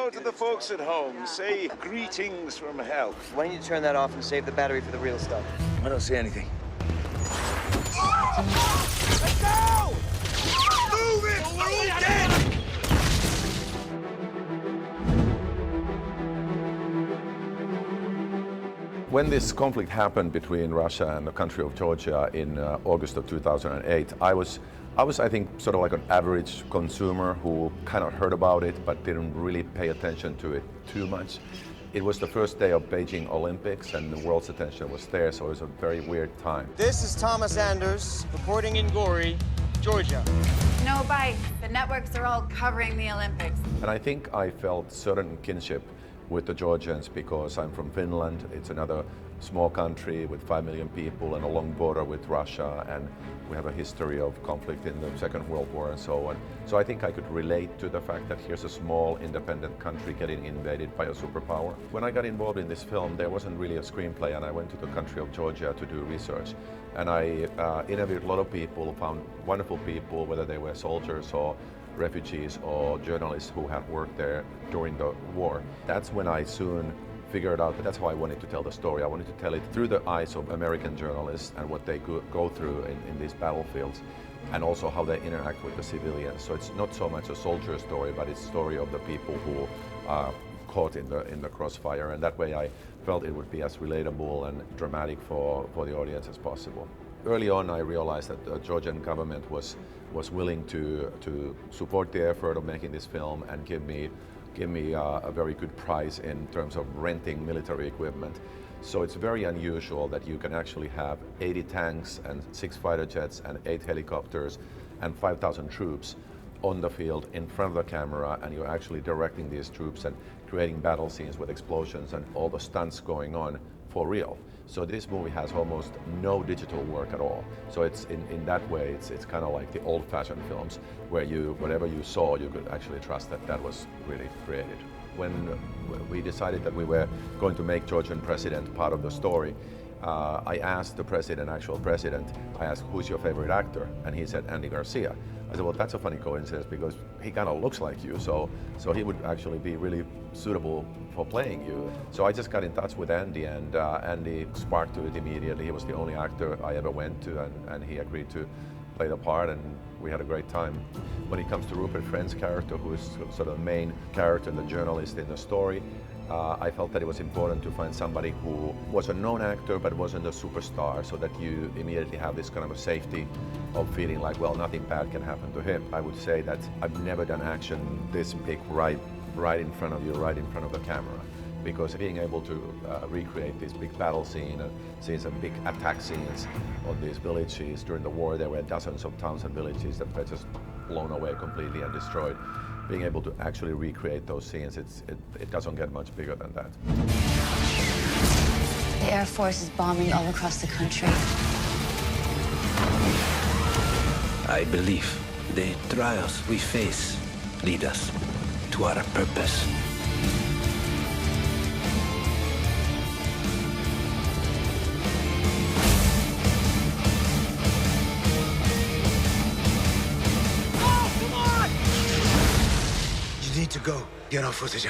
hello to the folks at home. Say greetings from hell. Why don't you turn that off and save the battery for the real stuff? I don't see anything. Let's go! Move it! We're all dead! When this conflict happened between Russia and the country of Georgia in August of 2008, I was, I think, sort of like an average consumer who kind of heard about it but didn't really pay attention to it too much. It was the first day of Beijing Olympics and the world's attention was there, so it was a very weird time. This is Thomas Anders, reporting in Gori, Georgia. No bites. The networks are all covering the Olympics. And I think I felt certain kinship with the Georgians because I'm from Finland. It's another small country with 5 million people and a long border with Russia, and we have a history of conflict in the Second World War and so on. So I think I could relate to the fact that here's a small independent country getting invaded by a superpower. When I got involved in this film, there wasn't really a screenplay, and I went to the country of Georgia to do research. And I interviewed a lot of people, found wonderful people, whether they were soldiers or refugees or journalists who had worked there during the war. That's when I soon figured out that that's how I wanted to tell the story. I wanted to tell it through the eyes of American journalists and what they go through in these battlefields, and also how they interact with the civilians. So it's not so much a soldier story, but it's a story of the people who are caught in the crossfire, and that way I felt it would be as relatable and dramatic for the audience as possible. Early on, I realized that the Georgian government was willing to support the effort of making this film and give me a very good price in terms of renting military equipment. So it's very unusual that you can actually have 80 tanks and 6 fighter jets and 8 helicopters and 5,000 troops on the field in front of the camera, and you're actually directing these troops and creating battle scenes with explosions and all the stunts going on for real. So this movie has almost no digital work at all. So it's in that way, it's kind of like the old-fashioned films where whatever you saw, you could actually trust that was really created. When we decided that we were going to make Georgian president part of the story, I asked the actual president, I asked, who's your favorite actor? And he said, Andy Garcia. I said, well, that's a funny coincidence because he kind of looks like you, so he would actually be really suitable for playing you. So I just got in touch with Andy, and Andy sparked to it immediately. He was the only actor I ever went to, and he agreed to play the part, and we had a great time. When it comes to Rupert Friend's character, who is sort of the main character, the journalist in the story, I felt that it was important to find somebody who was a known actor but wasn't a superstar, so that you immediately have this kind of a safety of feeling like, well, nothing bad can happen to him. I would say that I've never done action this big right in front of you, right in front of the camera. Because being able to recreate these big battle scenes and big attack scenes on these villages during the war, there were dozens of towns and villages that were just blown away completely and destroyed. Being able to actually recreate those scenes, it doesn't get much bigger than that. The Air Force is bombing all across the country. I believe the trials we face lead us to our purpose. You need to go. Get off with it.